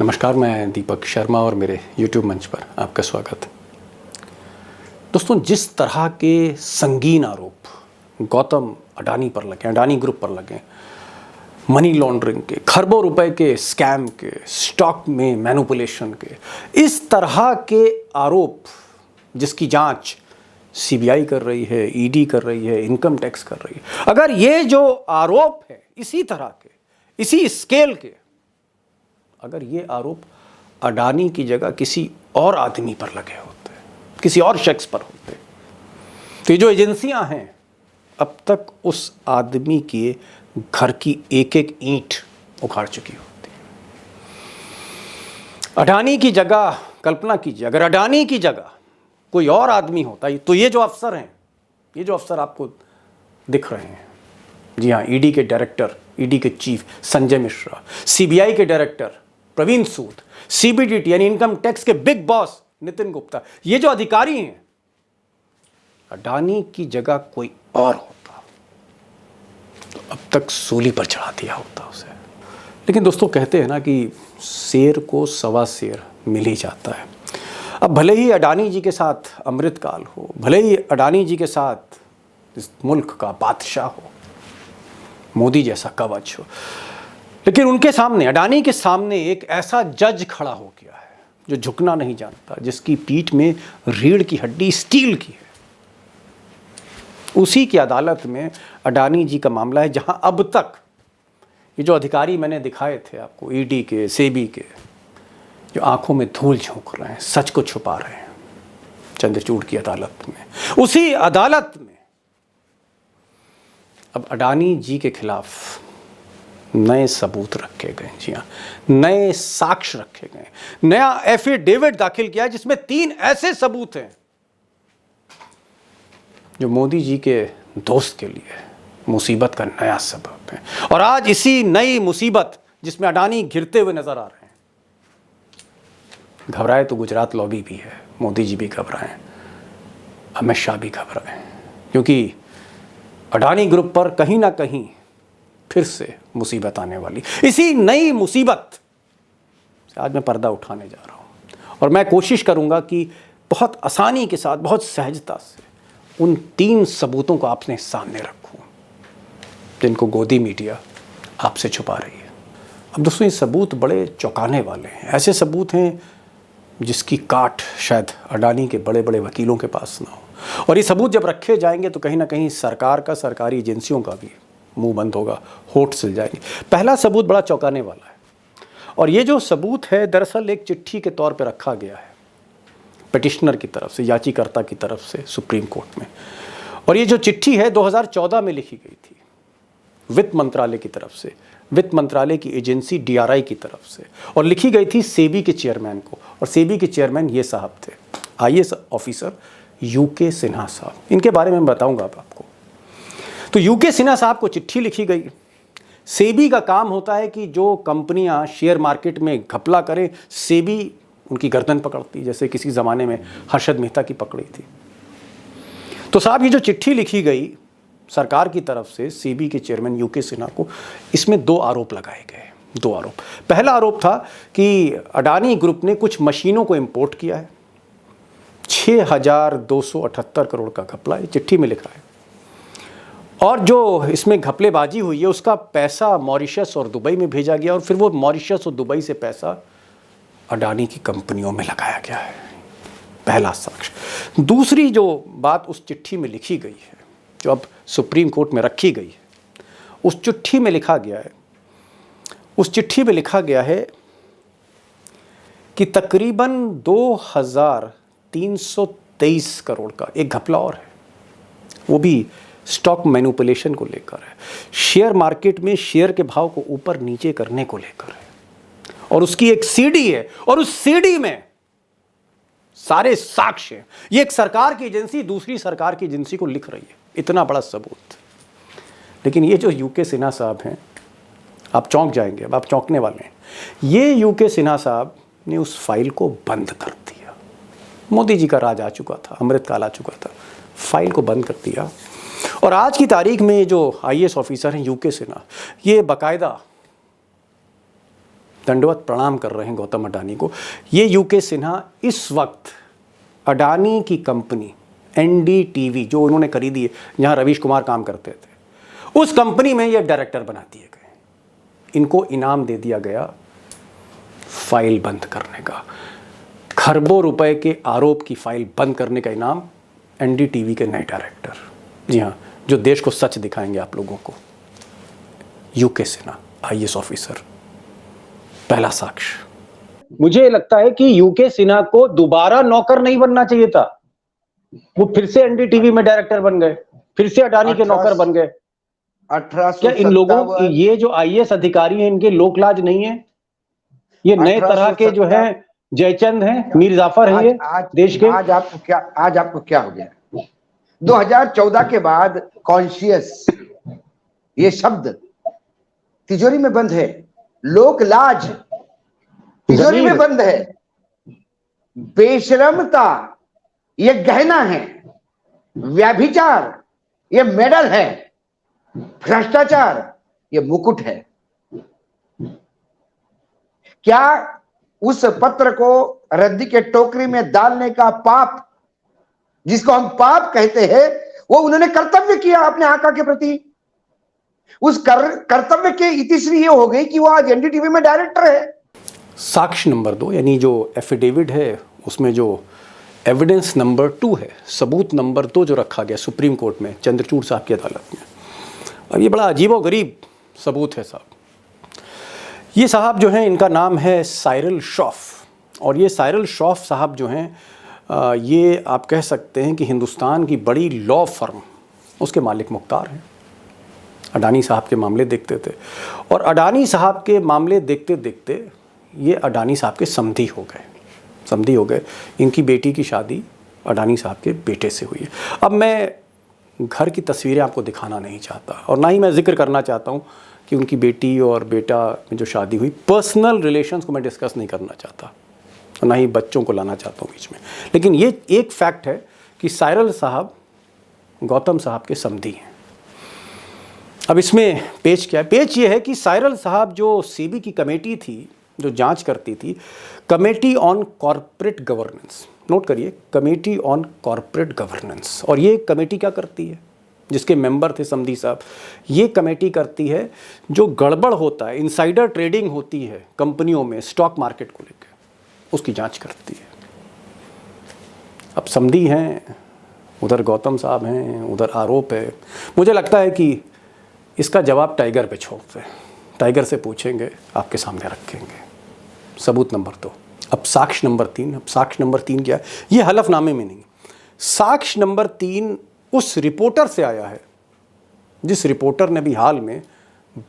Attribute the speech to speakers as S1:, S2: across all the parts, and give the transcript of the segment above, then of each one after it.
S1: नमस्कार, मैं दीपक शर्मा और मेरे YouTube मंच पर आपका स्वागत। दोस्तों, जिस तरह के संगीन आरोप गौतम अडानी पर लगे, अडानी ग्रुप पर लगे, मनी लॉन्ड्रिंग के, खरबों रुपए के स्कैम के, स्टॉक में मैनिपुलेशन के, इस तरह के आरोप जिसकी जांच CBI कर रही है, ED कर रही है, इनकम टैक्स कर रही है, अगर ये जो आरोप है इसी तरह के, इसी स्केल के, अगर ये आरोप अडानी की जगह किसी और आदमी पर लगे होते, किसी और शख्स पर होते, तो ये जो एजेंसियां हैं अब तक उस आदमी के घर की एक एक ईंट उखाड़ चुकी होती। अडानी की जगह कल्पना कीजिए, अगर अडानी की जगह कोई और आदमी होता तो ये जो अफसर हैं, ये जो अफसर आपको दिख रहे हैं, जी हाँ, ED के डायरेक्टर, ED के चीफ संजय मिश्रा, CBI के डायरेक्टर प्रवीण सूद, CBDT यानी इनकम टैक्स के बिग बॉस नितिन गुप्ता, ये जो अधिकारी हैं, अडानी की जगह कोई और होता तो अब तक सूली पर चढ़ा दिया होता उसे। लेकिन दोस्तों, कहते हैं ना कि शेर को सवा शेर मिल ही जाता है। अब भले ही अडानी जी के साथ अमृतकाल हो, भले ही अडानी जी के साथ इस मुल्क का बादशाह हो, मोदी जैसा कवच हो, लेकिन उनके सामने, अडानी के सामने एक ऐसा जज खड़ा हो गया है जो झुकना नहीं जानता, जिसकी पीठ में रीढ़ की हड्डी स्टील की है। उसी की अदालत में अडानी जी का मामला है, जहां अब तक ये जो अधिकारी मैंने दिखाए थे आपको, ED के, SEBI के, जो आंखों में धूल झोंक रहे हैं, सच को छुपा रहे हैं, चंद्रचूड़ की अदालत में, उसी अदालत में अब अडानी जी के खिलाफ नए सबूत रखे गए। जी हाँ, नए साक्ष्य रखे गए, नया एफिडेविट दाखिल किया है, जिसमें 3 ऐसे सबूत हैं जो मोदी जी के दोस्त के लिए मुसीबत का नया सबब है। और आज इसी नई मुसीबत, जिसमें अडानी घिरते हुए नजर आ रहे हैं, घबराए तो गुजरात लॉबी भी है, मोदी जी भी घबराए, अमित शाह भी घबराए, क्योंकि अडानी ग्रुप पर कहीं ना कहीं फिर से मुसीबत आने वाली। इसी नई मुसीबत से आज मैं पर्दा उठाने जा रहा हूं, और मैं कोशिश करूंगा कि बहुत आसानी के साथ, बहुत सहजता से उन 3 सबूतों को आपने सामने रखूं, जिनको गोदी मीडिया आपसे छुपा रही है। अब दोस्तों, ये सबूत बड़े चौंकाने वाले हैं। ऐसे सबूत हैं जिसकी काट शायद अडानी के बड़े बड़े वकीलों के पास ना हो। और ये सबूत जब रखे जाएंगे तो कहीं ना कहीं सरकार का, सरकारी एजेंसियों का भी मुंह बंद होगा, होठ सिल जाएंगे। पहला सबूत बड़ा चौंकाने वाला है, और ये जो सबूत है दरअसल एक चिट्ठी के तौर पर रखा गया है पिटिशनर की तरफ से, याचिकाकर्ता की तरफ से सुप्रीम कोर्ट में। और ये जो चिट्ठी है 2014 में लिखी गई थी वित्त मंत्रालय की तरफ से, वित्त मंत्रालय की एजेंसी DRI की तरफ से, और लिखी गई थी SEBI के चेयरमैन को। और SEBI के चेयरमैन ये साहब थे, IAS ऑफिसर UK सिन्हा साहब। इनके बारे में मैं बताऊंगा आपको। तो UK सिन्हा साहब को चिट्ठी लिखी गई। SEBI का काम होता है कि जो कंपनियां शेयर मार्केट में घपला करें, SEBI उनकी गर्दन पकड़ती, जैसे किसी ज़माने में हर्षद मेहता की पकड़ी थी। तो साहब, ये जो चिट्ठी लिखी गई सरकार की तरफ से SEBI के चेयरमैन UK सिन्हा को, इसमें 2 आरोप लगाए गए। 2 आरोप। पहला आरोप था कि अडानी ग्रुप ने कुछ मशीनों को इंपोर्ट किया है, 6,278 करोड़ का घपला है, चिट्ठी में लिखा है। और जो इसमें घपलेबाजी हुई है उसका पैसा मॉरिशस और दुबई में भेजा गया, और फिर वो मॉरिशस और दुबई से पैसा अडानी की कंपनियों में लगाया गया है। पहला साक्ष्य। दूसरी जो बात उस चिट्ठी में लिखी गई है, जो अब सुप्रीम कोर्ट में रखी गई है, उस चिट्ठी में लिखा गया है, उस चिट्ठी में लिखा गया है कि तकरीबन 2,323 करोड़ का एक घपला और है, वो भी स्टॉक मैनिपुलेशन को लेकर है, शेयर मार्केट में शेयर के भाव को ऊपर नीचे करने को लेकर है, और उसकी एक CD है, और उस CD में सारे साक्ष्य हैं। ये एक सरकार की एजेंसी दूसरी सरकार की एजेंसी को लिख रही है, इतना बड़ा सबूत। लेकिन ये जो UK सिन्हा साहब हैं, आप चौंक जाएंगे, अब आप चौंकने वाले हैं। ये UK सिन्हा साहब ने उस फाइल को बंद कर दिया। मोदी जी का राज आ चुका था, अमृतकाल आ चुका था, फाइल को बंद कर दिया। और आज की तारीख में जो IAS ऑफिसर हैं UK सिन्हा, ये बाकायदा दंडवत प्रणाम कर रहे हैं गौतम अडानी को। ये यूके सिन्हा इस वक्त अडानी की कंपनी एनडीटीवी जो उन्होंने खरीदी है, जहां रवीश कुमार काम करते थे, उस कंपनी में ये डायरेक्टर बना दिए गए। इनको इनाम दे दिया गया फाइल बंद करने का, खरबों रुपए के आरोप की फाइल बंद करने का इनाम एनडीटीवी के नए डायरेक्टर, जी हाँ, जो देश को सच दिखाएंगे आप लोगों को। यूके सिन्हा आईएएस ऑफिसर, पहला साक्ष्य। मुझे लगता है कि यूके सिन्हा को दोबारा नौकर नहीं बनना चाहिए था। वो फिर से एनडीटीवी में डायरेक्टर बन गए, फिर से अडानी के नौकर बन गए।
S2: 1857
S1: क्या इन लोगों, ये जो आईएएस अधिकारी हैं, इनके लोकलाज नहीं है? ये नए तरह के जो है जयचंद हैं, मीर जाफर हैं, ये देश के।
S2: आज आपको क्या हो गया? 2014 के बाद कॉन्शियस ये शब्द तिजोरी में बंद है, लोकलाज तिजोरी में बंद है, बेशरमता ये गहना है, व्यभिचार ये मेडल है, भ्रष्टाचार ये मुकुट है। क्या उस पत्र को रद्दी के टोकरी में डालने का पाप, जिसको हम पाप कहते हैं, वो उन्होंने कर्तव्य किया अपने आका के प्रति? उस कर्तव्य के इतिश्री ये हो गई कि वो आज एनडीटीवी में डायरेक्टर है।
S1: साक्ष्य नंबर 2 यानी जो एफिडेविट है, उसमें जो एविडेंस नंबर 2 है, सबूत नंबर 2 जो रखा गया सुप्रीम कोर्ट में चंद्रचूड़ साहब की अदालत में, अब ये बड़ा अजीबोगरीब सबूत है साहब। ये साहब जो हैं, इनका नाम है साइरल शॉफ, और ये साइरल शॉफ साहब जो हैं, ये आप कह सकते हैं कि हिंदुस्तान की बड़ी लॉ फर्म, उसके मालिक मुख्तार हैं। अडानी साहब के मामले देखते थे, और अडानी साहब के मामले देखते देखते ये अडानी साहब के समधी हो गए। इनकी बेटी की शादी अडानी साहब के बेटे से हुई है। अब मैं घर की तस्वीरें आपको दिखाना नहीं चाहता, और ना ही मैं जिक्र करना चाहता हूँ कि उनकी बेटी और बेटा में जो शादी हुई, पर्सनल रिलेशंस को मैं डिस्कस नहीं करना चाहता, और ना ही बच्चों को लाना चाहता हूँ बीच में। लेकिन ये एक फैक्ट है कि साइरल साहब गौतम साहब के समधी हैं। अब इसमें पेच क्या है? पेच ये है कि साइरल साहब जो सीबी की कमेटी थी जो जांच करती थी, committee on corporate governance, note करिए, कमेटी ऑन कॉरपोरेट गवर्नेंस, और ये कमेटी क्या करती है, जिसके मेंबर थे समधी साहब, ये कमेटी करती है जो गड़बड़ होता है, इनसाइडर ट्रेडिंग होती है कंपनियों में स्टॉक मार्केट को लेकर, उसकी जांच करती है। अब समधी हैं, उधर गौतम साहब हैं, उधर आरोप है। मुझे लगता है कि इसका जवाब टाइगर पे छोड़ते हैं, टाइगर से पूछेंगे, आपके सामने रखेंगे। सबूत नंबर 2। अब साक्ष्य नंबर 3। अब साक्ष्य नंबर 3 क्या है? ये हलफनामे में नहीं, साक्ष्य नंबर 3 उस रिपोर्टर से आया है जिस रिपोर्टर ने भी हाल में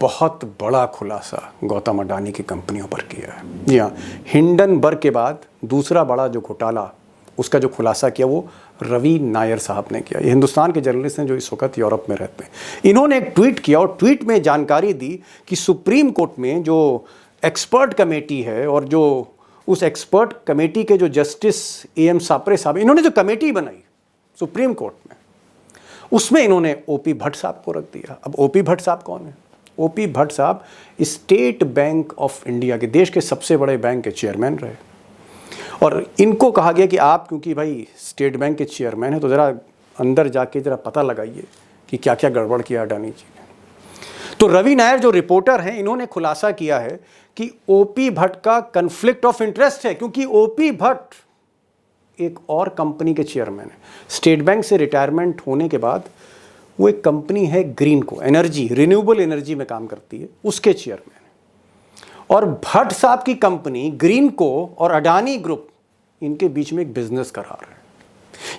S1: बहुत बड़ा खुलासा गौतम अडानी की कंपनियों पर किया है। जी हाँ, हिंडनबर्ग के बाद दूसरा बड़ा जो घोटाला, उसका जो खुलासा किया वो रवि नायर साहब ने किया। ये हिंदुस्तान के जर्नलिस्ट हैं जो इस वक्त यूरोप में रहते हैं। इन्होंने एक ट्वीट किया, और ट्वीट में जानकारी दी कि सुप्रीम कोर्ट में जो एक्सपर्ट कमेटी है, और जो उस एक्सपर्ट कमेटी के जो जस्टिस AM सापरे साहब, इन्होंने जो कमेटी बनाई सुप्रीम कोर्ट में, उसमें इन्होंने OP भट्ट साहब को रख दिया। अब OP भट्ट साहब कौन है? OP भट्ट साहब स्टेट बैंक ऑफ इंडिया के, देश के सबसे बड़े बैंक के चेयरमैन रहे, और इनको कहा गया कि आप क्योंकि भाई स्टेट बैंक के चेयरमैन हैं, तो ज़रा अंदर जाके ज़रा पता लगाइए कि क्या क्या गड़बड़ किया अडानी जी ने। तो रवि नायर जो रिपोर्टर हैं, इन्होंने खुलासा किया है कि OP भट्ट का कन्फ्लिक्ट ऑफ इंटरेस्ट है, क्योंकि OP भट्ट एक और कंपनी के चेयरमैन है। स्टेट बैंक से रिटायरमेंट होने के बाद वो एक कंपनी है ग्रीनको, एनर्जी, रिन्यूएबल एनर्जी में काम करती है, उसके चेयरमैन है। और भट्ट साहब की कंपनी ग्रीनको और अडानी ग्रुप, इनके बीच में एक बिजनेस करार है,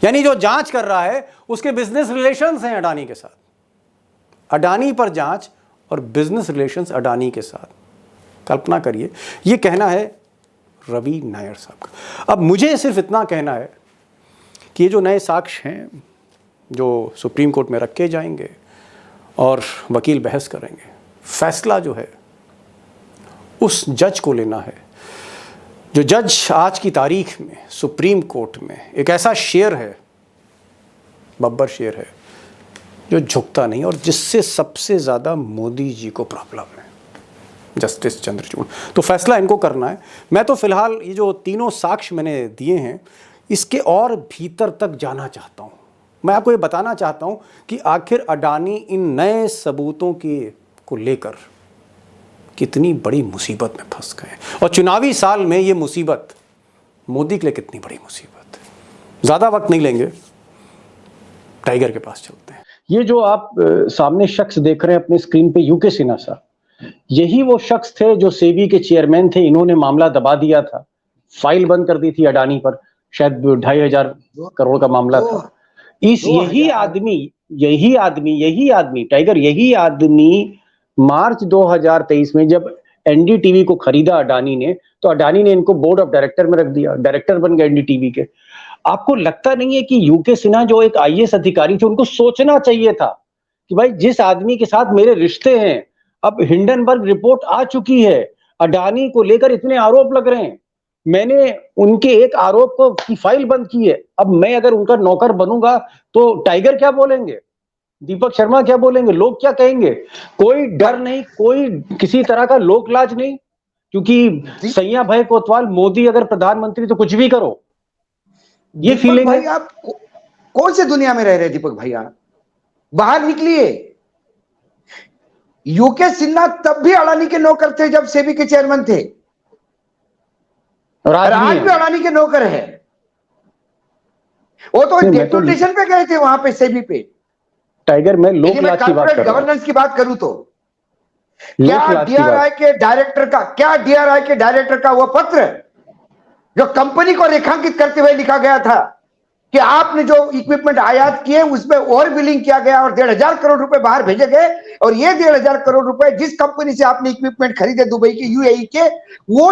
S1: यानी जो जांच कर रहा है उसके बिजनेस रिलेशंस हैं अडानी के साथ। अडानी पर जांच और बिजनेस रिलेशंस अडानी के साथ, कल्पना करिए। ये कहना है रवि नायर साहब का। अब मुझे सिर्फ इतना कहना है कि ये जो नए साक्ष्य हैं जो सुप्रीम कोर्ट में रखे जाएंगे और वकील बहस करेंगे, फैसला जो है उस जज को लेना है जो जज आज की तारीख में सुप्रीम कोर्ट में एक ऐसा शेर है, बब्बर शेर है, जो झुकता नहीं, और जिससे सबसे ज़्यादा मोदी जी को प्रॉब्लम है। जस्टिस चंद्रचूड़। तो फैसला इनको करना है। मैं तो फिलहाल ये जो तीनों साक्ष्य मैंने दिए हैं इसके और भीतर तक जाना चाहता हूँ। मैं आपको ये बताना चाहता हूँ कि आखिर अडानी इन नए सबूतों को लेकर कितनी बड़ी मुसीबत में फंस गए, और चुनावी साल में ये मुसीबत मोदी के लिए कितनी बड़ी मुसीबत है। ज़्यादा वक्त नहीं लेंगे, टाइगर के पास चलते हैं।
S3: ये जो आप सामने शख्स देख रहे हैं अपने स्क्रीन पे, यूके सिन्हा साहब, यही वो शख्स थे जो सेबी के चेयरमैन थे। इन्होंने मामला दबा दिया था, फाइल बंद कर दी थी अडानी पर, शायद 2,500 करोड़ का मामला था। यही आदमी टाइगर, यही आदमी मार्च 2023 में जब एनडीटीवी को खरीदा अडानी ने, तो अडानी ने इनको बोर्ड ऑफ डायरेक्टर में रख दिया, डायरेक्टर बन गए एनडीटीवी के। आपको लगता नहीं है कि यूके सिन्हा जो एक आईएएस अधिकारी थे, उनको सोचना चाहिए था कि भाई जिस आदमी के साथ मेरे रिश्ते हैं, अब हिंडनबर्ग रिपोर्ट आ चुकी है, अडानी को लेकर इतने आरोप लग रहे हैं, मैंने उनके एक आरोप को की फाइल बंद की है, अब मैं अगर उनका नौकर बनूंगा तो टाइगर क्या बोलेंगे, दीपक शर्मा क्या बोलेंगे, लोग क्या कहेंगे? कोई डर नहीं, कोई किसी तरह का लोक लाज नहीं, क्योंकि सैया भाई कोतवाल, मोदी अगर प्रधानमंत्री तो कुछ भी करो, ये फीलिंग है।
S2: आप कौन से दुनिया में रह रहे दीपक भैया, बाहर निकलिए। यूके सिन्हा तब भी अडानी के नौकर थे जब सेबी के चेयरमैन थे, और आज भी अडानी के नौकर है। वो तो डेपुटेशन पे गए थे वहां पे सेबी पे।
S3: टाइगर, मैं लोक लाज की बात कर रहा हूं,
S2: गवर्नेंस की बात करूं तो क्या डीआरआई के डायरेक्टर का वो पत्र जो कंपनी को रेखांकित करते हुए लिखा गया था कि आपने जो इक्विपमेंट आयात किए उसमें ओवर बिलिंग किया गया और 1,500 करोड़ रुपए बाहर भेजे गए, और ये 1,500 करोड़ रुपए जिस कंपनी से आपने इक्विपमेंट खरीदे दुबई के, यूएई के, वो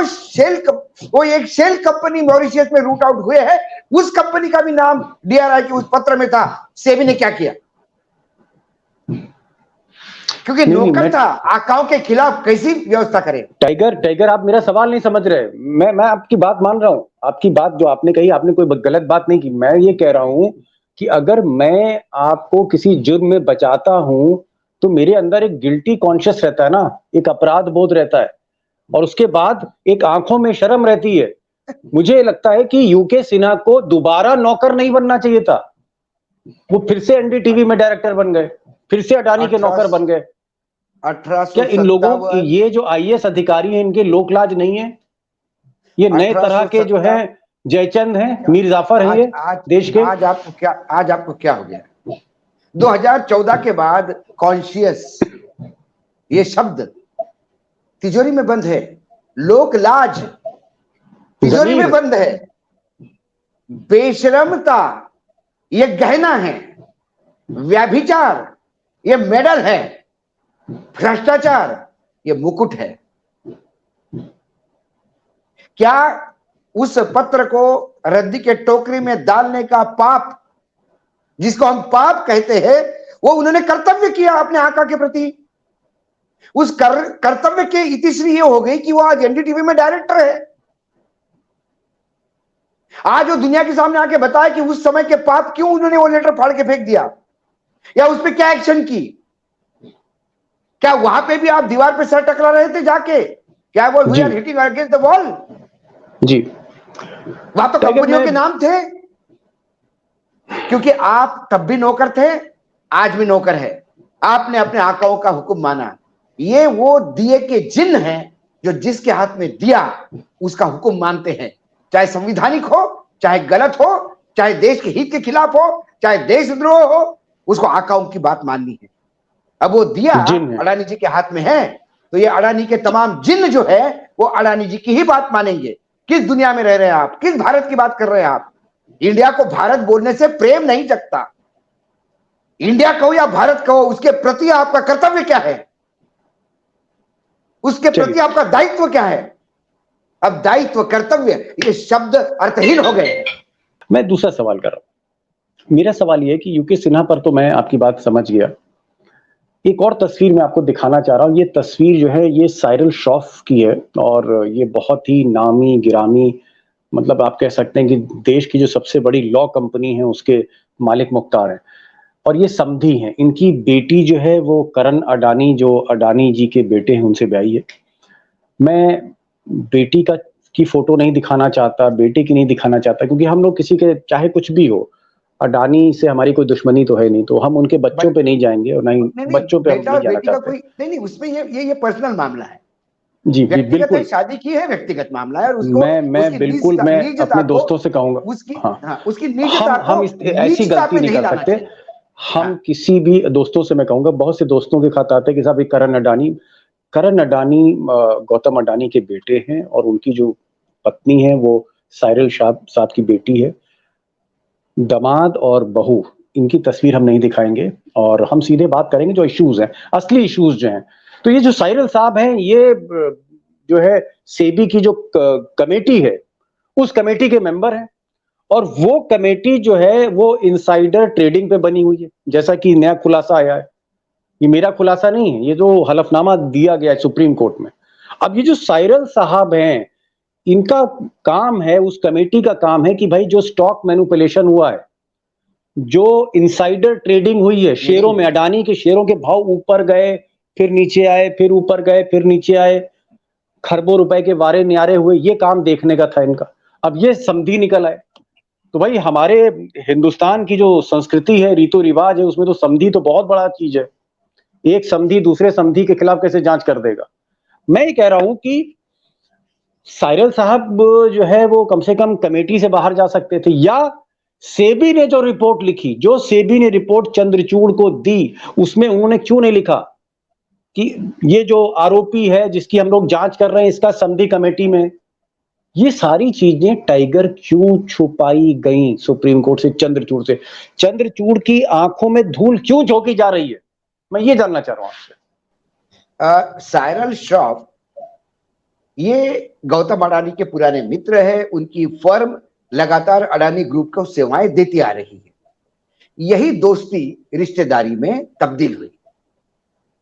S2: एक सेल कंपनी मॉरिशियस में रूट आउट हुए है, उस कंपनी का भी नाम डीआरआई के उस पत्र में था। सेबी ने क्या किया? क्योंकि नौकर था, आकाओं के खिलाफ कैसी व्यवस्था करें?
S3: टाइगर आप मेरा सवाल नहीं समझ रहे। मैं आपकी बात मान रहा हूं, आपकी बात जो आपने कही, आपने कोई गलत बात नहीं की। मैं ये कह रहा हूं कि अगर मैं आपको किसी जुर्म में बचाता हूं तो मेरे अंदर एक गिल्टी कॉन्शियस रहता है ना, एक अपराध बोध रहता है, और उसके बाद एक आंखों में शर्म रहती है। मुझे लगता है कि यूके सिन्हा को दोबारा नौकर नहीं बनना चाहिए था। वो फिर से एनडीटीवी में डायरेक्टर बन गए, फिर से अडानी के नौकर बन गए।
S2: 1857
S3: क्या इन लोगों, ये जो आईएएस अधिकारी हैं, इनके लोकलाज नहीं है? ये नए तरह के जो है जयचंद हैं, मीर जाफर हैं, ये देश के।
S2: आज आपको क्या हो गया? 2014 के बाद कॉन्शियस ये शब्द तिजोरी में बंद है, लोकलाज तिजोरी में बंद है, बेशरमता ये गहना है, व्यभिचार ये मेडल है, भ्रष्टाचार ये मुकुट है। क्या उस पत्र को रद्दी के टोकरी में डालने का पाप, जिसको हम पाप कहते हैं, वो उन्होंने कर्तव्य किया अपने आका के प्रति? उस कर्तव्य के इतिश्री ये हो गई कि वो आज एनडीटीवी में डायरेक्टर है। आज वो दुनिया के सामने आके बताया कि उस समय के पाप क्यों उन्होंने वो लेटर फाड़ के फेंक दिया, या उस पर क्या एक्शन की। क्या वहां पे भी आप दीवार पे सर टकरा रहे थे जाके? क्या वो we are hitting against the wall?
S3: जी,
S2: वहां तो कंपनियों के नाम थे, क्योंकि आप तब भी नौकर थे, आज भी नौकर है। आपने अपने आकाओं का हुक्म माना। ये वो दिए के जिन हैं जो जिसके हाथ में दिया उसका हुक्म मानते हैं, चाहे संविधानिक हो, चाहे गलत हो, चाहे देश के हित के खिलाफ हो, चाहे देशद्रोह हो, उसको आकाओं की बात माननी है। अब वो दिया अडानी जी के हाथ में है, तो ये अडानी के तमाम जिन जो है वो अडानी जी की ही बात मानेंगे। किस दुनिया में रह रहे हैं आप? किस भारत की बात कर रहे हैं आप? इंडिया को भारत बोलने से प्रेम नहीं जगता। इंडिया कहो या भारत कहो, उसके प्रति आपका कर्तव्य क्या है? उसके प्रति आपका दायित्व क्या है? अब दायित्व, कर्तव्य, ये शब्द अर्थहीन हो गए।
S3: मैं दूसरा सवाल कर रहा हूं। मेरा सवाल यह है कि यूके सिन्हा पर तो मैं आपकी बात समझ गया। एक और तस्वीर मैं आपको दिखाना चाह रहा हूं। ये तस्वीर जो है ये साइरल श्रॉफ की है, और ये बहुत ही नामी गिरामी, मतलब आप कह सकते हैं कि देश की जो सबसे बड़ी लॉ कंपनी है उसके मालिक मुख्तार हैं, और ये समधी हैं। इनकी बेटी जो है वो करण अडानी, जो अडानी जी के बेटे हैं, उनसे ब्याही है। मैं बेटी की फोटो नहीं दिखाना चाहता, बेटे की नहीं दिखाना चाहता, क्योंकि हम लोग किसी के चाहे कुछ भी हो, अडानी से हमारी कोई दुश्मनी तो है नहीं, तो हम उनके बच्चों पे नहीं जाएंगे और नहीं बच्चों पे हम
S2: बेटा
S3: नहीं
S2: और
S3: जाना
S2: बेटी का
S3: चाहते।
S2: कोई नहीं, उसमें ये पर्सनल मामला है।
S3: जी
S2: व्यक्तिगत है,
S3: बिल्कुल।
S2: शादी की है, व्यक्तिगत मामला है, और उसको
S3: मैं
S2: उसकी
S3: बिल्कुल मैं
S2: निजता
S3: अपने
S2: को
S3: दोस्तों से कहूंगा,
S2: उसकी
S3: हाँ,
S2: हाँ उसकी निजता को
S3: हम ऐसी
S2: नीचता
S3: गलती
S2: पे
S3: नहीं
S2: नहीं
S3: कर
S2: लाना
S3: सकते।
S2: चाहिए।
S3: हम
S2: हाँ,
S3: किसी भी दोस्तों से मैं कहूंगा, बहुत से दोस्तों के खत आते हैं कि साहब ये करण अडानी गौतम अडानी के बेटे हैं और उनकी जो पत्नी है वो साइरल साहब की बेटी है। दामाद और बहू, इनकी तस्वीर हम नहीं दिखाएंगे और हम सीधे बात करेंगे जो इश्यूज हैं, असली इश्यूज जो हैं। तो ये जो साइरल साहब हैं, ये जो है सेबी की जो कमेटी है, उस कमेटी के मेंबर हैं और वो कमेटी जो है वो इनसाइडर ट्रेडिंग पे बनी हुई है, जैसा कि नया खुलासा आया है। ये मेरा खुलासा नहीं है, ये जो हलफनामा दिया गया है सुप्रीम कोर्ट में। अब ये जो साइरल साहब हैं, इनका काम है, उस कमेटी का काम है कि भाई जो स्टॉक मैनिपुलेशन हुआ है, जो इनसाइडर ट्रेडिंग हुई है शेयरों में, अडानी के शेयरों के भाव ऊपर गए, फिर नीचे आए, फिर ऊपर गए, फिर नीचे आए, खरबों रुपए के वारे न्यारे हुए, ये काम देखने का था इनका। अब ये समधी निकल आए। तो भाई हमारे हिंदुस्तान की जो संस्कृति है, रीतो रिवाज है, उसमें तो समधी तो बहुत बड़ा चीज है। एक समधी दूसरे समधी के खिलाफ कैसे जांच कर देगा? मैं ये कह रहा हूं कि साइरल साहब जो है वो कम से कम कमेटी से बाहर जा सकते थे, या सेबी ने जो रिपोर्ट लिखी, जो सेबी ने रिपोर्ट चंद्रचूड़ को दी, उसमें उन्होंने क्यों नहीं लिखा कि ये जो आरोपी है जिसकी हम लोग जांच कर रहे हैं, इसका समधी कमेटी में। ये सारी चीजें टाइगर क्यों छुपाई गई सुप्रीम कोर्ट से, चंद्रचूड़ से? चंद्रचूड़ की आंखों में धूल क्यों झोंकी जा रही है, मैं ये जानना चाह रहा हूं आपसे।
S2: साइरल श्रॉफ ये गौतम अडानी के पुराने मित्र है, उनकी फर्म लगातार अडानी ग्रुप को सेवाएं देती आ रही है। यही दोस्ती रिश्तेदारी में तब्दील हुई,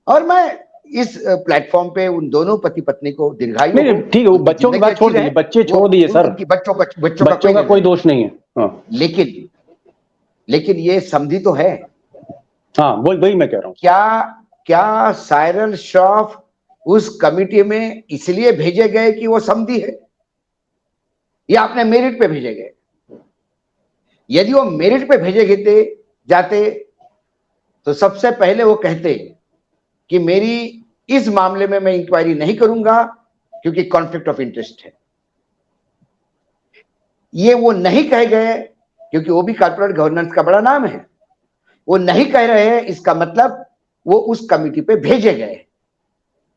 S2: और मैं इस प्लेटफॉर्म पे उन दोनों पति पत्नी को दीर्घायु
S3: नहीं ठीक है, वो बच्चों की बात छोड़ दीजिए, बच्चे छोड़ दिए सर, बच्चों का कोई दोष नहीं है। हाँ।
S2: लेकिन ये समझी तो है।
S3: हाँ वही मैं कह रहा हूं।
S2: क्या साइरल श्रॉफ उस कमिटी में इसलिए भेजे गए कि वो समधी है, या अपने मेरिट पे भेजे गए? यदि वो मेरिट पे भेजे गए जाते तो सबसे पहले वो कहते कि मेरी इस मामले में मैं इंक्वायरी नहीं करूंगा क्योंकि कॉन्फ्लिक्ट ऑफ इंटरेस्ट है। ये वो नहीं कह गए क्योंकि वो भी कॉर्पोरेट गवर्नेंस का बड़ा नाम है, वो नहीं कह रहे हैं, इसका मतलब वो उस कमिटी पे भेजे गए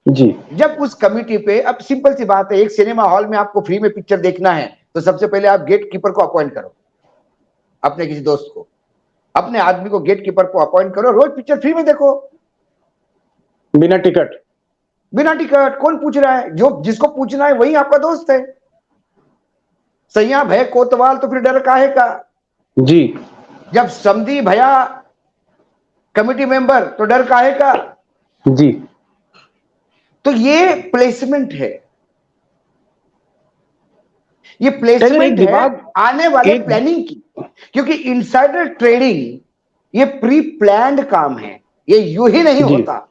S3: जी।
S2: जब उस कमिटी पे, अब सिंपल सी बात है, एक सिनेमा हॉल में आपको फ्री में पिक्चर देखना है तो सबसे पहले आप गेट कीपर को अपॉइंट करो, अपने किसी दोस्त को, अपने आदमी को गेट कीपर को अपॉइंट करो, रोज पिक्चर फ्री में देखो,
S3: बिना टिकट।
S2: कौन पूछ रहा है? जो जिसको पूछना है वही आपका दोस्त है। सैया भय कोतवाल तो फिर डर काहे का?
S3: जी।
S2: जब समधी भया कमिटी मेंबर तो डर काहे का?
S3: जी।
S2: तो ये प्लेसमेंट है, ये प्लेसमेंट है आने वाले प्लानिंग की, क्योंकि इनसाइडर ट्रेडिंग ये प्री प्लान्ड काम है, ये यूं ही नहीं होता।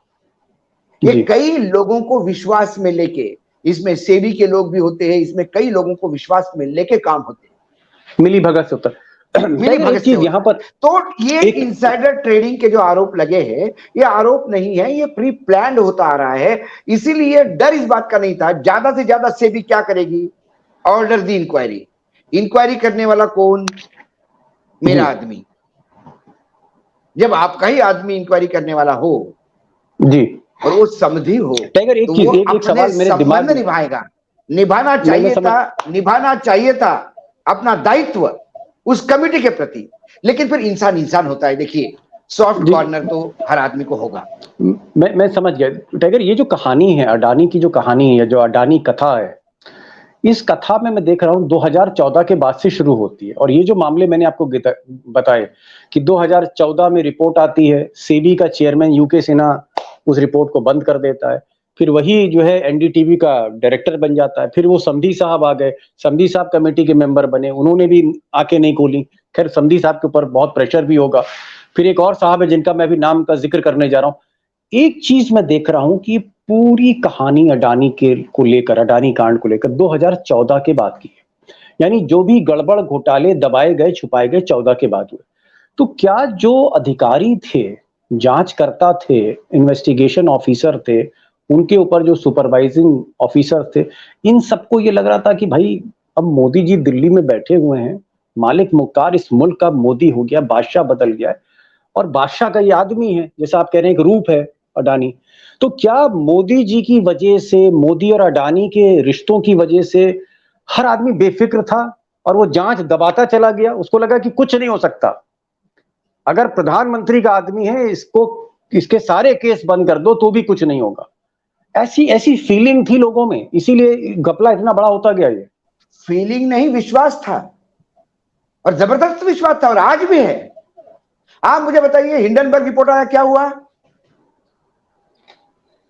S2: ये कई लोगों को विश्वास में लेके, इसमें सेबी के लोग भी होते हैं, इसमें कई लोगों को विश्वास में लेके काम होते हैं,
S3: मिली भगत से होता है। यहाँ पर
S2: तो ये इनसाइडर ट्रेडिंग के जो आरोप लगे हैं, ये आरोप नहीं है, ये प्री प्लान्ड होता आ रहा है। इसीलिए डर इस बात का नहीं था। ज्यादा से ज्यादा सेबी क्या करेगी? ऑर्डर दी इंक्वायरी करने वाला कौन? मेरा आदमी। जब आपका ही आदमी इंक्वायरी करने वाला हो
S3: जी,
S2: और वो समधी हो,
S3: टाइगर, एक
S2: तो वो
S3: एक सवाल मेरे दिमाग में
S2: निभाएगा, निभाना चाहिए था अपना दायित्व उस कमिटी के प्रति। लेकिन फिर इंसान होता है। देखिए, सॉफ्ट कॉर्नर तो हर आदमी को होगा।
S3: मैं समझ गया टाइगर। ये जो कहानी है, अडानी की जो कहानी है, जो अडानी कथा है, इस कथा में मैं देख रहा हूं 2014 के बाद से शुरू होती है। और ये जो मामले मैंने आपको बताए कि 2014 में रिपोर्ट आती है, सेबी का चेयरमैन यूके सिन्हा उस रिपोर्ट को बंद कर देता है, फिर वही जो है एनडीटीवी का डायरेक्टर बन जाता है, फिर वो समधी साहब आ गए, समधी साहब कमेटी के मेंबर बने, उन्होंने भी आंखें नहीं खोली। खैर समधी साहब के ऊपर बहुत प्रेशर भी होगा। फिर एक और साहब है जिनका मैं भी नाम का जिक्र करने जा रहा हूँ, एक चीज मैं देख रहा हूं कि पूरी कहानी अडानी के को लेकर, अडानी कांड को लेकर 2014 के बाद की है। यानी जो भी गड़बड़ घोटाले दबाए गए छुपाए गए 14 के बाद हुए। तो क्या जो अधिकारी थे, जांचकर्ता थे, इन्वेस्टिगेशन ऑफिसर थे, उनके ऊपर जो सुपरवाइजिंग ऑफिसर थे, इन सबको ये लग रहा था कि भाई अब मोदी जी दिल्ली में बैठे हुए हैं, मालिक मुख्तार इस मुल्क का मोदी हो गया, बादशाह बदल गया है और बादशाह का ये आदमी है, जैसा आप कह रहे हैं एक रूप है अडानी। तो क्या मोदी जी की वजह से, मोदी और अडानी के रिश्तों की वजह से हर आदमी बेफिक्र था और वो जांच दबाता चला गया? उसको लगा कि कुछ नहीं हो सकता, अगर प्रधानमंत्री का आदमी है, इसको इसके सारे केस बंद कर दो तो भी कुछ नहीं होगा। ऐसी ऐसी फीलिंग थी लोगों में, इसीलिए घपला इतना बड़ा होता गया। ये
S2: फीलिंग नहीं, विश्वास था, और जबरदस्त विश्वास था, और आज भी है। आप मुझे बताइए, हिंडनबर्ग रिपोर्ट आया, क्या हुआ?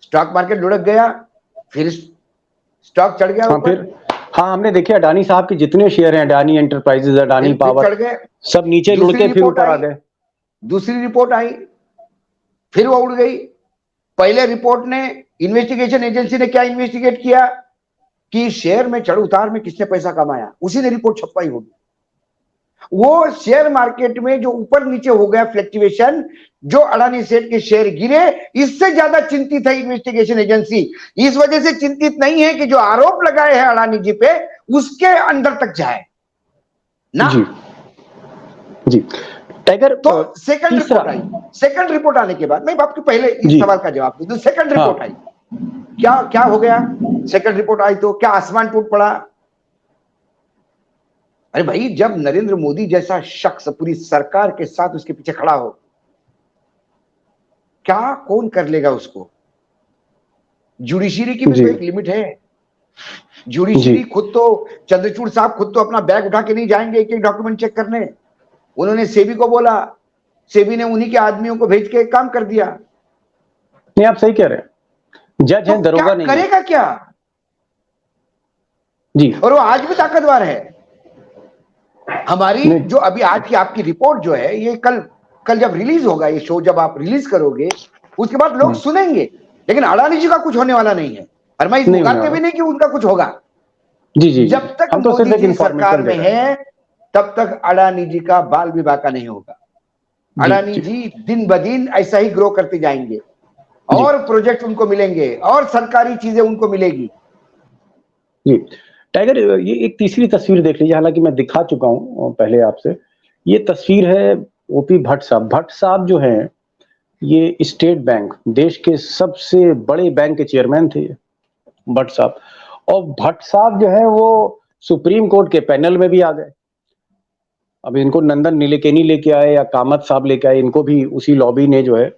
S2: स्टॉक मार्केट लुढ़क गया, फिर स्टॉक चढ़ गया ऊपर।
S3: हाँ, हमने देखे अडानी साहब के जितने शेयर हैं, अडानी एंटरप्राइजेज, अडानी पावर,
S2: चढ़ गए,
S3: सब नीचे लुढ़के फिर ऊपर आ गए।
S2: दूसरी रिपोर्ट आई, फिर वो उड़ गई। पहले रिपोर्ट ने, इन्वेस्टिगेशन एजेंसी ने क्या इन्वेस्टिगेट किया कि शेयर में चढ़ उतार में किसने पैसा कमाया, उसी ने रिपोर्ट छपवाई होगी। वो शेयर मार्केट में जो ऊपर नीचे हो गया फ्लक्चुएशन, जो अडानी सेठ के शेयर गिरे, इससे ज्यादा चिंतित है इन्वेस्टिगेशन एजेंसी। इस वजह से चिंतित नहीं है कि जो आरोप लगाए हैं अडानी जी पे, उसके अंदर तक जाए ना।
S3: जी जी टाइगर,
S2: तो सेकंड रिपोर्ट आई। सेकंड रिपोर्ट आने के बाद, मैं आपके पहले इस सवाल का जवाब दूं। सेकंड रिपोर्ट आई, क्या क्या हो गया? सेकंड रिपोर्ट आई तो क्या आसमान टूट पड़ा? अरे भाई, जब नरेंद्र मोदी जैसा शख्स पूरी सरकार के साथ उसके पीछे खड़ा हो, क्या कौन कर लेगा उसको? जुडिशरी की भी तो एक लिमिट है। जुडिशरी खुद तो, चंद्रचूड़ साहब खुद तो अपना बैग उठा के नहीं जाएंगे एक एक डॉक्यूमेंट चेक करने। उन्होंने सेबी को बोला, सेबी ने उन्हीं के आदमियों को भेज के काम कर दिया।
S3: नहीं, आप सही कह रहे हैं, जज है, दरोगा नहीं
S2: करेगा क्या
S3: जी।
S2: और वो आज भी ताकतवर है। हमारी जो अभी आज की आपकी रिपोर्ट जो है, ये कल जब रिलीज होगा, ये शो जब आप रिलीज करोगे, उसके बाद लोग सुनेंगे। लेकिन अडानी जी का कुछ होने वाला नहीं है, और मैं इस मुकाबले भी नहीं कि उनका कुछ होगा।
S3: जी जी,
S2: जब तक मोदी जी सरकार में है, तब तक अडानी जी का बाल विवाह का नहीं होगा। अडानी जी दिन ब दिन ऐसा ही ग्रो करते जाएंगे, और प्रोजेक्ट उनको मिलेंगे, और सरकारी चीजें उनको मिलेगी।
S3: जी टाइगर, ये एक तीसरी तस्वीर देख लीजिए, हालांकि मैं दिखा चुका हूं पहले आपसे। ये तस्वीर है ओपी भट्ट साहब। भट्ट साहब जो हैं, ये स्टेट बैंक, देश के सबसे बड़े बैंक के चेयरमैन थे भट्ट साहब। और भट्ट साहब जो है वो सुप्रीम कोर्ट के पैनल में भी आ गए। अब इनको नंदन नीलेकेनी लेके आए या कामत साहब लेके आए, इनको भी उसी लॉबी ने जो है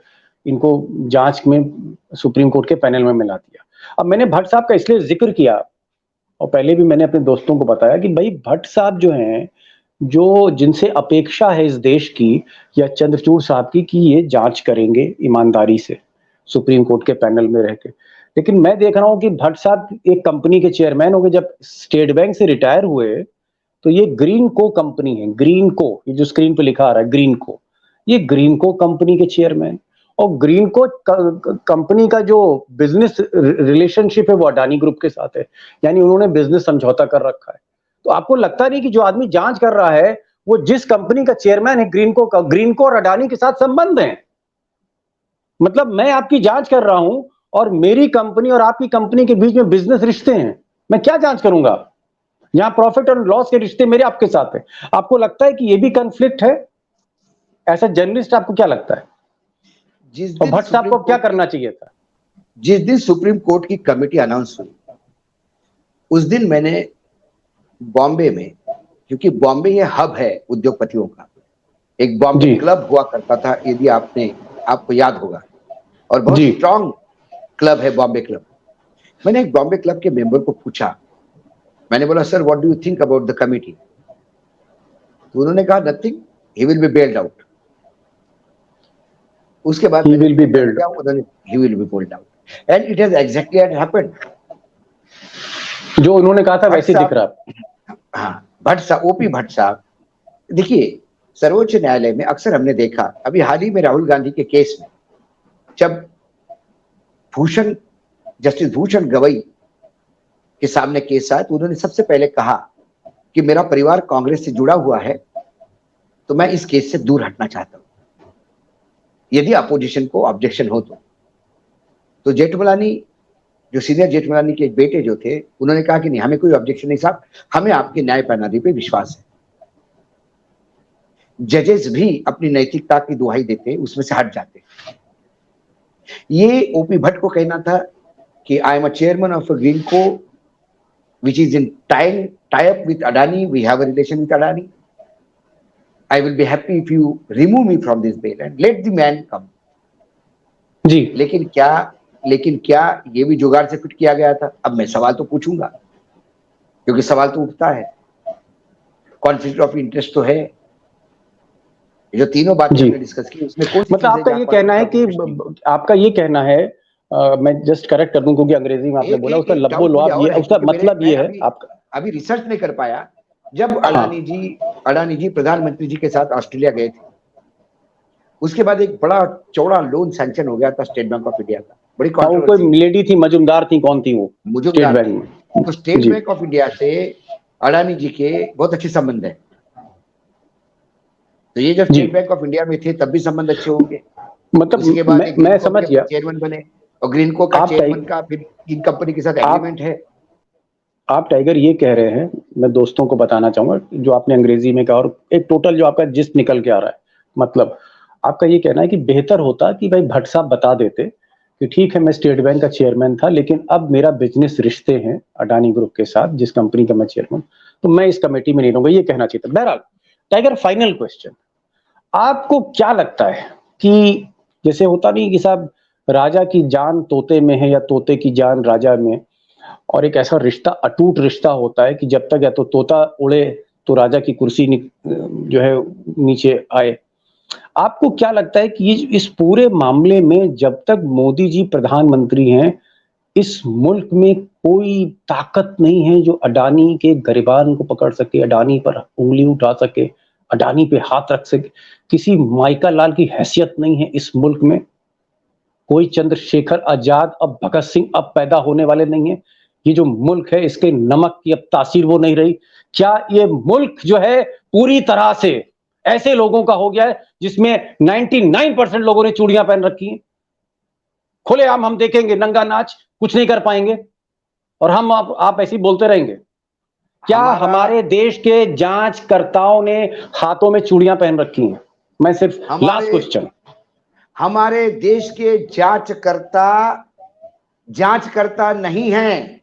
S3: इनको जांच में सुप्रीम कोर्ट के पैनल में मिला दिया। अब मैंने भट्ट साहब का इसलिए जिक्र किया, और पहले भी मैंने अपने दोस्तों को बताया कि भाई भट्ट साहब जो हैं, जो जिनसे अपेक्षा है इस देश की या चंद्रचूड़ साहब की कि ये जांच करेंगे ईमानदारी से सुप्रीम कोर्ट के पैनल में रह के, लेकिन मैं देख रहा हूं कि भट्ट साहब एक कंपनी के चेयरमैन हो गए। जब स्टेट बैंक से रिटायर हुए तो ये ग्रीन को कंपनी है, ग्रीन को, ये जो स्क्रीन पे लिखा आ रहा है ग्रीन को, ये ग्रीन को कंपनी के चेयरमैन। और ग्रीन को कंपनी का जो बिजनेस रिलेशनशिप है वो अडानी ग्रुप के साथ है, यानी उन्होंने बिजनेस समझौता कर रखा है। तो आपको लगता नहीं कि जो आदमी जांच कर रहा है वो जिस कंपनी का चेयरमैन है ग्रीन को और अडानी के साथ संबंध है? मतलब मैं आपकी जांच कर रहा हूं और मेरी कंपनी और आपकी कंपनी के बीच में बिजनेस रिश्ते हैं, मैं क्या जांच करूंगा? यहां प्रॉफिट और लॉस के रिश्ते मेरे आपके साथ है। आपको लगता है कि ये भी कॉन्फ्लिक्ट है? ऐसा जर्नलिस्ट आपको क्या लगता है? और भट्ट साहब को क्या करना चाहिए था?
S2: जिस दिन सुप्रीम कोर्ट की कमेटी अनाउंस हुई, उस दिन मैंने बॉम्बे में, क्योंकि बॉम्बे ये हब है उद्योगपतियों का, एक बॉम्बे क्लब हुआ करता था, यदि आपको याद होगा, और बहुत स्ट्रॉन्ग क्लब है बॉम्बे क्लब। मैंने एक बॉम्बे क्लब के मेंबर को पूछा, मैंने बोला sir what do you think about the committee? तो उन्होंने कहा nothing, he will be bailed out. उसके बाद
S3: he will be bailed
S2: out and it has exactly happened।
S3: जो उन्होंने कहा था वैसे दिख रहा।
S2: हाँ, भट्ट साहब, ओपी भट्ट साहब, देखिए सर्वोच्च न्यायालय में अक्सर हमने देखा, अभी हाल ही में राहुल गांधी के केस में, जब जस्टिस भूषण गवई के सामने केस आया तो उन्होंने सबसे पहले कहा कि मेरा परिवार कांग्रेस से जुड़ा हुआ है, तो मैं इस केस से दूर हटना चाहता हूं, यदि अपोजिशन को ऑब्जेक्शन हो तो जेठमलानी, जो सीनियर जेठमलानी के बेटे जो थे, उन्होंने कहा कि नहीं, हमें कोई ऑब्जेक्शन नहीं साहब, हमें आपकी न्याय प्रणाली पे विश्वास है। जजेस भी अपनी नैतिकता की दुहाई देते, उसमें से हट जाते। ये ओपी भट्ट को कहना था कि I am a chairman of a Greenko which is in tie up with Adani, we have a relation with Adani. I will be happy if you remove me from this bail and let the man come.
S3: जी,
S2: लेकिन क्या ये भी जुगाड़ से fit किया गया था? अब मैं सवाल तो पूछूंगा, क्योंकि सवाल तो उठता है, कॉन्फ्लिक्ट ऑफ इंटरेस्ट तो है। जो तीनों बातें हमने डिस्कस की, उसमें कौन सी
S3: मतलब आपका ये कहना है कि आपका ये कहना है, मैं जस्ट करेक्ट कर दूं क्योंकि अंग्रेजी में आपने बोला, उसका लब्बो लुआब ये, उसका मतलब ये है, आपका
S2: अभी रिसर्च नहीं कर पाया। जब अडानी जी प्रधानमंत्री जी के साथ ऑस्ट्रेलिया गए थे, उसके बाद एक बड़ा चौड़ा लोन सैंक्शन हो गया था स्टेट बैंक ऑफ इंडिया का, बड़ी
S3: कोई लेडी थी, मजुमदार थी, कौन थी वो स्टेट बैंक में?
S2: तो स्टेट बैंक ऑफ इंडिया से अडानी जी के बहुत अच्छे संबंध है, तो ये जब स्टेट बैंक ऑफ इंडिया में थे तब भी संबंध अच्छे होंगे।
S3: मतलब
S2: उसके बाद
S3: मैं समझ गया,
S2: चेयरमैन बने और ग्रीनको का चेयरमैन का फिर इन कंपनी के साथ एग्रीमेंट है।
S3: आप टाइगर ये कह रहे हैं, मैं दोस्तों को बताना चाहूंगा जो आपने अंग्रेजी में कहा और एक टोटल जो आपका जिस्ट निकल के आ रहा है, मतलब आपका ये कहना है कि बेहतर होता कि भाई भट्ट साहब बता देते कि ठीक है मैं स्टेट बैंक का चेयरमैन था, लेकिन अब मेरा बिजनेस रिश्ते हैं अडानी ग्रुप के साथ, जिस कंपनी का मैं चेयरमैन, तो मैं इस कमेटी में नहीं रहूंगा, ये कहना चाहिए था। बहरहाल टाइगर, फाइनल क्वेश्चन, आपको क्या लगता है कि जैसे होता नहीं कि साहब राजा की जान तोते में है या तोते की जान राजा में, और एक ऐसा रिश्ता, अटूट रिश्ता होता है कि जब तक या तो तोता उड़े तो राजा की कुर्सी जो है नीचे आए। आपको क्या लगता है कि इस पूरे मामले में जब तक मोदी जी प्रधानमंत्री हैं, इस मुल्क में कोई ताकत नहीं है जो अडानी के गिरबान को पकड़ सके, अडानी पर उंगली उठा सके, अडानी पे हाथ रख सके? किसी माइका लाल की हैसियत नहीं है इस मुल्क में, कोई चंद्रशेखर आजाद अब भगत सिंह अब पैदा होने वाले नहीं है। ये जो मुल्क है इसके नमक की अब तासीर वो नहीं रही। क्या ये मुल्क जो है पूरी तरह से ऐसे लोगों का हो गया है जिसमें 99% लोगों ने चूड़ियां पहन रखी हैं? खुलेआम हम देखेंगे नंगा नाच, कुछ नहीं कर पाएंगे और हम आप ऐसे ही बोलते रहेंगे। क्या हमारे देश के जांचकर्ताओं ने हाथों में चूड़ियां पहन रखी हैं? मैं सिर्फ लास्ट क्वेश्चन,
S2: हमारे देश के जांचकर्ता नहीं हैं,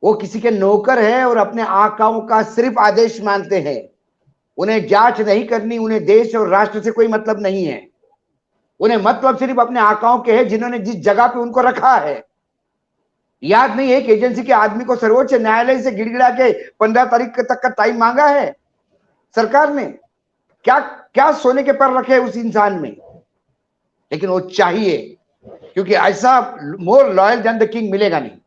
S2: वो किसी के नौकर हैं और अपने आकाओं का सिर्फ आदेश मानते हैं। उन्हें जांच नहीं करनी, उन्हें देश और राष्ट्र से कोई मतलब नहीं है। उन्हें मतलब सिर्फ अपने आकाओं के है जिन्होंने जिस जगह पे उनको रखा है। याद नहीं है कि एजेंसी के आदमी को सर्वोच्च न्यायालय से गिड़गिड़ा के 15 तारीख तक का टाइम मांगा है सरकार ने? क्या सोने के पर रखे उस इंसान में? लेकिन वो चाहिए, क्योंकि ऐसा more loyal than the king मिलेगा नहीं।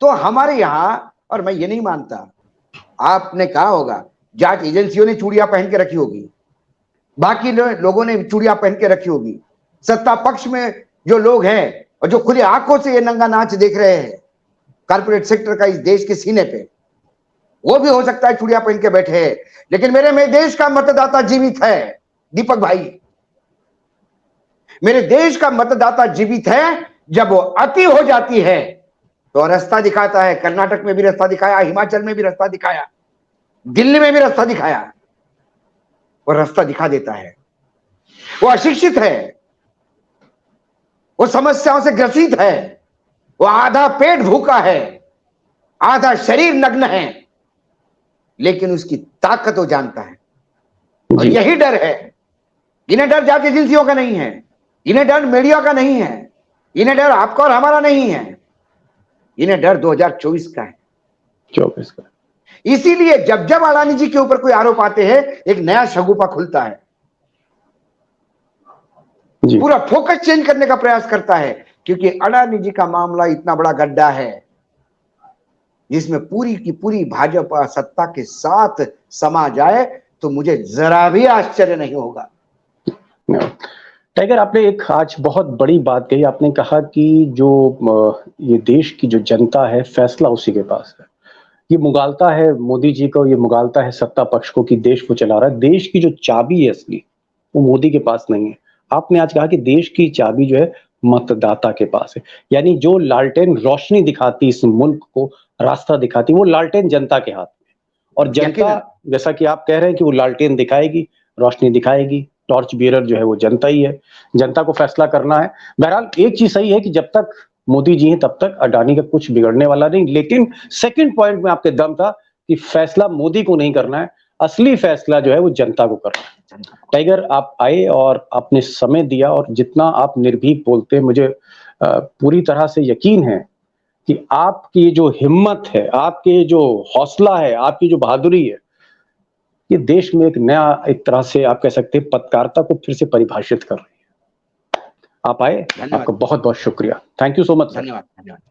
S2: तो हमारे यहां, और मैं ये नहीं मानता, आपने कहा होगा जांच एजेंसियों ने चूड़ियां पहन के रखी होगी, बाकी लोगों ने चूड़ियां पहन के रखी होगी, सत्ता पक्ष में जो लोग हैं और जो खुली आंखों से ये नंगा नाच देख रहे हैं कारपोरेट सेक्टर का इस देश के सीने पे, वो भी हो सकता है चूड़ियां पहन के बैठे हैं। लेकिन मेरे देश का मतदाता जीवित है दीपक भाई, मेरे देश का मतदाता जीवित है। जब वो अति हो जाती है तो रास्ता दिखाता है। कर्नाटक में भी रास्ता दिखाया, हिमाचल में भी रास्ता दिखाया, दिल्ली में भी रास्ता दिखाया, वो रास्ता दिखा देता है। वो अशिक्षित है, वो समस्याओं से ग्रसित है, वो आधा पेट भूखा है, आधा शरीर नग्न है, लेकिन उसकी ताकत वो जानता है। और यही डर है। इन्हें डर जाति एजेंसियों का नहीं है, इन्हें डर मीडिया का नहीं है, इन्हें डर आपका और हमारा नहीं है, इन्हें डर 2024 का है,
S3: 24 का।
S2: इसीलिए जब जब अडानी जी के ऊपर कोई आरोप आते हैं, एक नया शगुफा खुलता है, पूरा फोकस चेंज करने का प्रयास करता है। क्योंकि अडानी जी का मामला इतना बड़ा गड्ढा है जिसमें पूरी की पूरी भाजपा सत्ता के साथ समा जाए तो मुझे जरा भी आश्चर्य नहीं होगा।
S3: टाइगर, आपने एक आज बहुत बड़ी बात कही। आपने कहा कि जो ये देश की जो जनता है, फैसला उसी के पास है। ये मुगालता है मोदी जी को, ये मुगालता है सत्ता पक्ष को कि देश को चला रहा है। देश की जो चाबी है असली, वो मोदी के पास नहीं है। आपने आज कहा कि देश की चाबी जो है मतदाता के पास है। यानी जो लालटेन रोशनी दिखाती इस मुल्क को, रास्ता दिखाती, वो लालटेन जनता के हाथ में। और जनता,
S2: यकीनन।
S3: जैसा कि आप कह रहे हैं कि वो लालटेन दिखाएगी, रोशनी दिखाएगी, टॉर्च बियरर जो है वो जनता ही है। जनता को फैसला करना है। बहरहाल एक चीज सही है कि जब तक मोदी जी हैं तब तक अडानी का कुछ बिगड़ने वाला नहीं। लेकिन सेकंड पॉइंट में आपके दम था कि फैसला मोदी को नहीं करना है, असली फैसला जो है वो जनता को करना है। टाइगर, आप आए और आपने समय दिया, और जितना आप निर्भीक बोलते हैं, मुझे पूरी तरह से यकीन है कि आपकी जो हिम्मत है, आपके जो हौसला है, आपकी जो बहादुरी है, ये देश में एक नया, एक तरह से आप कह सकते हैं, पत्रकारिता को फिर से परिभाषित कर रही है। आप आए,
S2: धन्यवाद।
S3: आपका बहुत बहुत शुक्रिया। Thank you so much sir.
S2: धन्यवाद। धन्यवाद।